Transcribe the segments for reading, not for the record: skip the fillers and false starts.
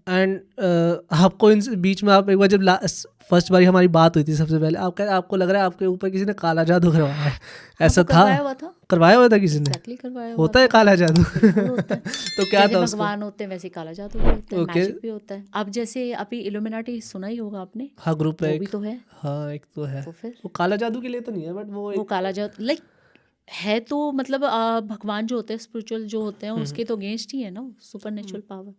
And आपको इन बीच में आप एक बार जब फर्स्ट बारी हमारी बात हुई थी सबसे पहले, आपको लग रहा है आपके ऊपर किसी ने काला जादू करवाया है, ऐसा वो था? करवाया हुआ था, करवाया हुआ था किसी ने? एग्जैक्टली करवाया हुआ होता है था। काला जादू? बिल्कुल होता है। तो क्या जैसे था उसको? भगवान होते हैं वैसे काला जादू भी होता है, ओके। मैजिक भी होता है। अब जैसे अभी इल्यूमिनाटी सुना ही होगा आपने, हाँ, ग्रुप है वो एक। भी तो है। हाँ, एक तो है। तो फिर वो काला जादू के लिए तो नहीं है, बट वो वो एक काला जादू लाइक है तो मतलब भगवान जो होते हैं, स्पिरिचुअल जो होते हैं, उसके तो अगेंस्ट ही है ना, super natural power.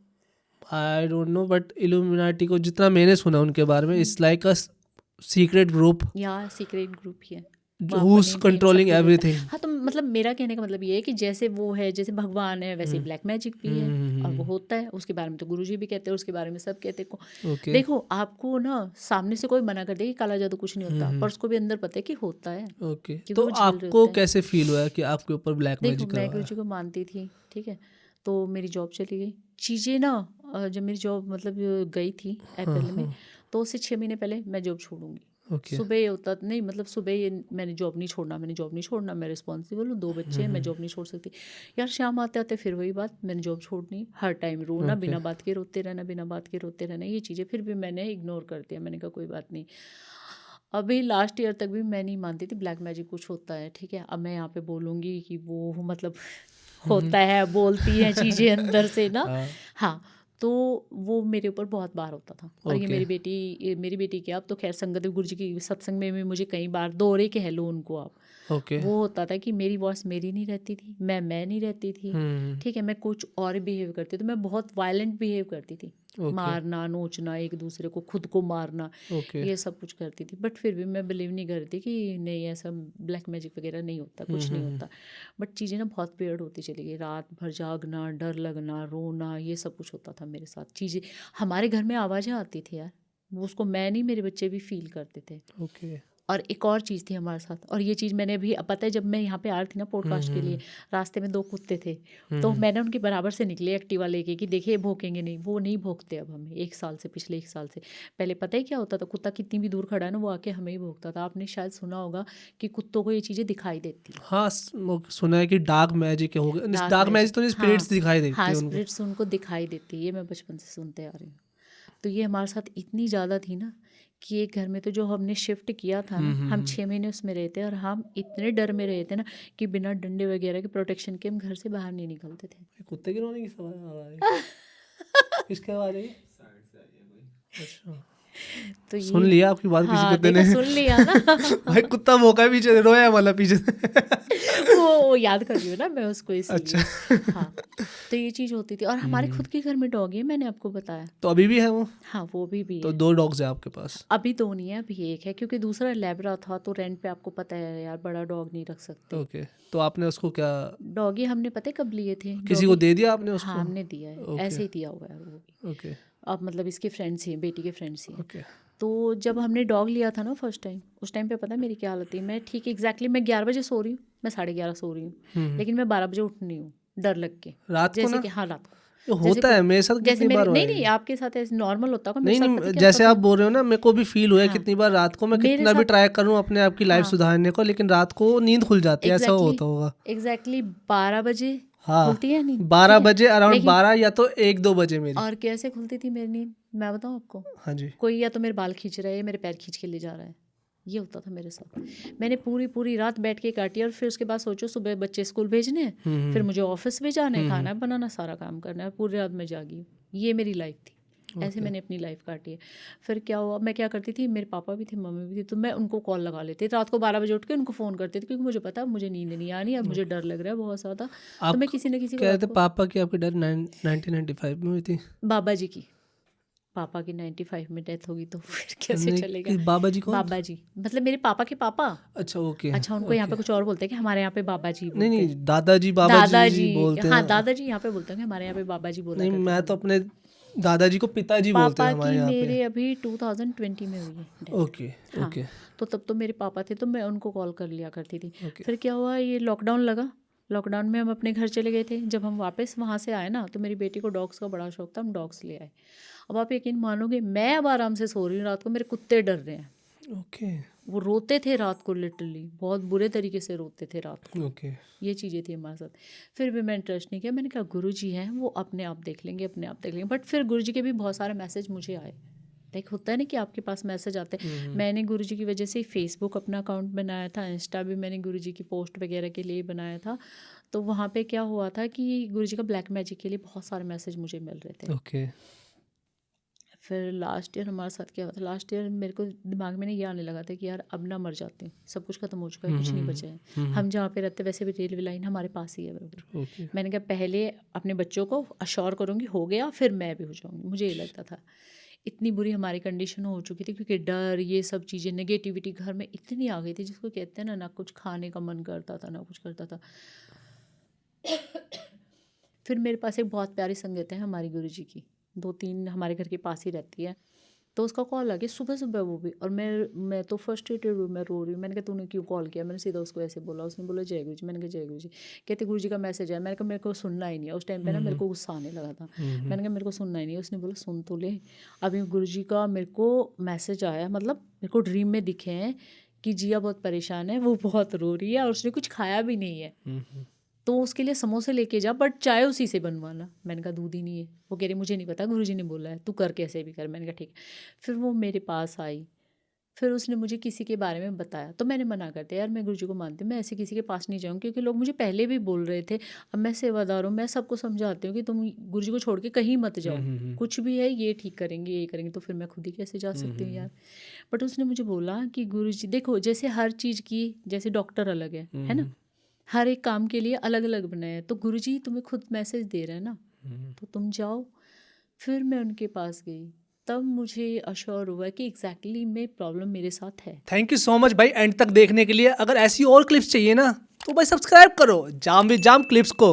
I don't know, but illuminati को जितना मैंने सुना उनके बारे में, it's like a secret group या सीक्रेट ग्रुप ही है, वो हु आपका इज नेम फेम सब कंट्रोलिंग कुछ देता है। एवरीथिंग। हाँ, तो मतलब मेरा कहने का मतलब ये है कि जैसे वो है, जैसे भगवान है, वैसे ब्लैक मैजिक भी है, और वो होता है। उसके बारे में तो गुरुजी भी कहते हैं, उसके बारे में सब कहते हैं। ओके देखो, आपको ना सामने से कोई मना कर दे कि काला जादू कुछ नहीं होता, पर उसको भी अंदर पता है कि होता है, ओके। क्योंकि तो वो झेल रहे आपको होते हैं। कैसे फील हुआ कि आपके ऊपर ब्लैक देखो, मैजिक मैं करवाया? गुरुजी को मानती थी, ठीक है, तो मेरी जॉब चली गई। चीज़ें ना जब मेरी जॉब मतलब गई थी अप्रैल में, तो उससे 6 महीने पहले मैं जॉब छोड़ूंगी। ओके। सुबह ये होता नहीं, मतलब सुबह ये मैंने जॉब नहीं छोड़ना, मैंने जॉब नहीं छोड़ना, मैं रिस्पॉन्सिबल हूँ, 2 बच्चे हैं, मैं जॉब नहीं छोड़ सकती। यार शाम आते आते फिर वही बात, मैंने जॉब छोड़नी, हर टाइम रोना, बिना बात के रोते रहना, बिना बात के रोते रहना, ये चीज़ें फिर भी मैंने इग्नोर कर दिया। मैंने कहा कोई बात नहीं। अभी लास्ट ईयर तक भी मैं नहीं मानती थी ब्लैक मैजिक कुछ होता है, ठीक है। अब मैं यहाँ पे बोलूँगी कि वो मतलब होता है, बोलती हैं चीज़ें अंदर से ना। हाँ, तो वो मेरे ऊपर बहुत बार होता था। और ये ओके। मेरी बेटी क्या, अब तो खैर संगत गुरु जी की सत्संग में भी मुझे कई बार दोहरे कह लो उनको आप। ओके। वो होता था कि मेरी वॉइस मेरी नहीं रहती थी, मैं नहीं रहती थी, ठीक है, मैं कुछ और बिहेव करती थी, मैं बहुत वायलेंट बिहेव करती थी, मारना, नोचना, एक दूसरे को, खुद को मारना, ओके। ये सब कुछ करती थी। बट फिर भी मैं बिलीव नहीं करती कि नहीं, ऐसा ब्लैक मैजिक वगैरह नहीं होता, कुछ नहीं होता। बट चीज़ें ना बहुत वियर्ड होती चली गई, रात भर जागना, डर लगना, रोना, ये सब कुछ होता था मेरे साथ। चीज़ें हमारे घर में आवाज़ें आती थी यार, वो उसको मैं नहीं, मेरे बच्चे भी फील करते थे। ओके। और एक और चीज़ थी हमारे साथ, और ये चीज़ मैंने भी, पता है, जब मैं यहाँ पे आ रही थी ना पॉडकास्ट के लिए, रास्ते में 2 कुत्ते थे, तो मैंने उनके बराबर से निकली एक्टिवा लेके कि देखिए भौंकेंगे नहीं। वो नहीं भौंकते अब हमें, 1 साल से, पिछले 1 साल से। पहले पता है क्या होता था, कुत्ता कितनी भी दूर खड़ा है ना, वो आके हमें ही भौंकता था। आपने शायद सुना होगा कि कुत्तों को ये चीज़ें दिखाई देती है, हाँ, सुना है कि डार्क मैजिक हो गया। डार्क मैजिक तो नहीं, हाँ स्पिरिट्स दिखाई देते हाँ, हैं उनको। स्पिरिट्स उनको दिखाई देती है, ये मैं बचपन से सुनते आ रही हूँ। तो ये हमारे साथ इतनी ज़्यादा थी ना कि एक घर में तो जो हमने शिफ्ट किया था ना, हम 6 महीने उसमें रहे थे, और हम इतने डर में रहे थे ना कि बिना डंडे वगैरह के प्रोटेक्शन के हम घर से बाहर नहीं निकलते थे। कुत्ते की रोने की आवाज़ आ रही है? किसकी आवाज़ है ये? अच्छा, तो सुन ये, लिया आपकी बात किसी हाँ कुत्ते ने? देखा, सुन लिया ना। भाई कुत्ता भौंका है पीछे, रोया वाला पीछे से। वो याद कर रही हूँ ना मैं उसको, अच्छा। इसलिए। हाँ, तो ये चीज़ होती थी। और हमारे खुद के घर में डॉग है, मैंने आपको बताया। तो अभी भी है वो? हाँ, वो भी तो है। 2 डॉग्स है आपके पास? अभी 2 नहीं है, अभी 1 है, क्योंकि दूसरा लैब्रा था, तो रेंट पे आपको पता है यार, बड़ा डॉग नहीं रख सकते। ओके। तो आपने उसको क्या, डॉगी हमने पता है कब लिए थे किसी को डॉगी? दे दिया आपने हाँ, उसको? हमने दिया है, ओके। ऐसे ही दिया हुआ है वो भी। ओके। अब मतलब इसके फ्रेंड्स ही हैं, बेटी के फ्रेंड्स ही हैं। ओके। तो जब हमने डॉग लिया था ना फर्स्ट टाइम, उस टाइम पे पता है मेरी क्या हालत थी। मैं ठीक एग्जैक्टली मैं 11 बजे सो रही हूँ, मैं 11:30 सो रही हूँ, लेकिन मैं 12 बजे उठनी हूँ, डर लग के। रात को जैसे ना? कि हाँ, रात को। ये जैसे होता है मेरे साथ, जैसे कितनी मेरे, बार हुआ नहीं है नहीं, ये। आपके साथ ऐसे नॉर्मल होता होगा, मेरे नहीं साथ पता नहीं, क्या जैसे होता आप था। बोल रहे हो ना, मेरे को भी फील हुआ है हाँ, कितनी बार रात को। मैं मेरे कितना भी साथ, ट्राई करूं अपने आप की लाइफ हाँ, सुधारने को, लेकिन रात को नींद खुल जाती है, ऐसा एग्जैक्टली होता होगा। एग्जैक्टली 12 बजे हाँ, खुलती है नींद, 12 ठीक है। बजे, अराउंड लेकिन 12 या तो 1-2 बजे मेरी। और कैसे खुलती थी मेरी नींद, मैं बताऊँ आपको? हाँ जी। कोई या तो मेरे बाल खींच रहा है, या मेरे पैर खींच के ले जा रहा है, ये होता था मेरे साथ। मैंने पूरी पूरी रात बैठ के काटी, और फिर उसके बाद सोचो सुबह बच्चे स्कूल भेजने हैं, फिर मुझे ऑफिस भी जाना है, खाना बनाना, सारा काम करना है, पूरी रात में जागी हूँ। ये मेरी लाइफ थी, ऐसे मैंने अपनी लाइफ काटी है। फिर क्या हुआ, मैं क्या करती थी, मेरे पापा भी थे, मम्मी भी थी, तो मैं उनको कॉल लगा लेती थी रात को 12 बजे उठ के, उनको फ़ोन करती थी, क्योंकि मुझे पता है मुझे नींद नहीं आनी, अब मुझे डर लग रहा है बहुत ज़्यादा। तो आप मैं किसी न किसी को कह रहे रात थे को, पापा की, आपकी डेथ 1995 में हुई थी? बाबा जी की, पापा की 95 में डेथ होगी, तो फिर कैसे नहीं, चलेगा। बाबा जी कौन? बाबा जी मतलब मेरे पापा के पापा। अच्छा, ओके। अच्छा, उनको यहाँ पे ओके। कुछ और बोलते हैं कि हमारे यहाँ पे बाबा जी नहीं बोलते नहीं, हैं। दादाजी बाबा जी दादाजी, बोलते हाँ हैं। दादाजी यहाँ पे बोलते हैं, हमारे यहाँ पे बाबा जी बोला नहीं, करते थे मैं तो हम। अपने दादाजी को पिताजी बोलते हैं पापा की हमारे यहाँ पे। मेरे अभी 2020 में हुई है डेथ। ओके। हाँ, ओके। तो तब तो मेरे पापा थे, तो मैं उनको कॉल कर लिया करती थी। ओके। फिर क्या हुआ, ये लॉकडाउन लगा, लॉकडाउन में हम अपने घर चले गए थे। जब हम वापस वहाँ से आए ना, तो मेरी बेटी को डॉग्स का बड़ा शौक था, हम डॉग्स ले आए। अब आप यकीन मानोगे, मैं अब आराम से सो रही हूँ रात को, मेरे कुत्ते डर रहे हैं। ओके वो रोते थे रात को, लिटरली बहुत बुरे तरीके से रोते थे रात को। ओके ये चीज़ें थी हमारे साथ। फिर भी मैंने ट्रस्ट नहीं किया, मैंने कहा गुरुजी हैं वो अपने आप देख लेंगे, अपने आप देख लेंगे। बट फिर गुरुजी के भी बहुत सारे मैसेज मुझे आए, लाइक होता है ना कि आपके पास मैसेज आते हैं। मैंने गुरुजी की वजह से ही फेसबुक अपना अकाउंट बनाया था, इंस्टा भी मैंने गुरुजी की पोस्ट वगैरह के लिए बनाया था। तो वहाँ पे क्या हुआ था कि गुरुजी का ब्लैक मैजिक के लिए बहुत सारे मैसेज मुझे मिल रहे थे। ओके फिर लास्ट ईयर हमारे साथ क्या हुआ था, लास्ट ईयर मेरे को दिमाग में ये आने लगा था कि यार अब ना मर जाते हैं, सब कुछ खत्म हो चुका है, कुछ नहीं बचा है। हम जहाँ पे रहते वैसे भी रेलवे लाइन हमारे पास ही है बिल्कुल। ओके मैंने कहा पहले अपने बच्चों को अश्योर करूँगी, हो गया फिर मैं भी हो जाऊँगी, मुझे ये लगता था। इतनी बुरी हमारी कंडीशन हो चुकी थी क्योंकि डर, ये सब चीज़ें, नेगेटिविटी घर में इतनी आ गई थी, जिसको कहते हैं ना, ना कुछ खाने का मन करता था, ना कुछ करता था। फिर मेरे पास एक बहुत प्यारी संगत है हमारी गुरुजी की, 2-3 हमारे घर के पास ही रहती है। तो उसका कॉल आ गया सुबह सुबह, वो भी, और मैं तो फ्रस्ट्रेटेड हुई, मैं रो रही हूँ। मैंने कहा तूने क्यों कॉल किया? मैंने सीधा उसको ऐसे बोला। उसने बोला जय गुरु जी। मैंने कहा जय गुरु जी। कहते गुरु जी का मैसेज है। मैंने कहा मेरे को सुनना ही नहीं है। उस टाइम पे ना मेरे को गुस्सा आने लगा था। मैंने कहा मेरे को सुनना ही नहीं है। उसने बोला सुन तो ले, अभी गुरु जी का मेरे को मैसेज आया, मतलब मेरे को ड्रीम में दिखे हैं कि जिया बहुत परेशान है, वो बहुत रो रही है और उसने कुछ खाया भी नहीं है, तो उसके लिए समोसे लेके जा, बट चाय उसी से बनवाना। मैंने कहा दूध ही नहीं है। वो कह रही मुझे नहीं पता, गुरुजी ने बोला है, तू कर कैसे भी कर। मैंने कहा ठीक है। फिर वो मेरे पास आई, फिर उसने मुझे किसी के बारे में बताया, तो मैंने मना कर दिया, यार मैं गुरुजी को मानती हूँ, मैं ऐसे किसी के पास नहीं जाऊँगी, क्योंकि लोग मुझे पहले भी बोल रहे थे। अब मैं सेवादार हूँ, मैं सबको समझाती हूँ कि तुम गुरुजी को छोड़ के कहीं मत जाओ, कुछ भी है ये ठीक करेंगे, ये करेंगे, तो फिर मैं खुद ही कैसे जा सकती हूँ यार। बट उसने मुझे बोला कि गुरुजी देखो, जैसे हर चीज़ की, जैसे डॉक्टर अलग है ना, हर एक काम के लिए अलग अलग बनाए हैं, तो गुरुजी तुम्हें खुद मैसेज दे रहे हैं ना, तो तुम जाओ। फिर मैं उनके पास गई, तब मुझे अश्योर हुआ कि एग्जैक्टली में प्रॉब्लम मेरे साथ है। थैंक यू सो मच भाई एंड तक देखने के लिए। अगर ऐसी और क्लिप्स चाहिए ना तो भाई सब्सक्राइब करो जाम विद जाम क्लिप्स को।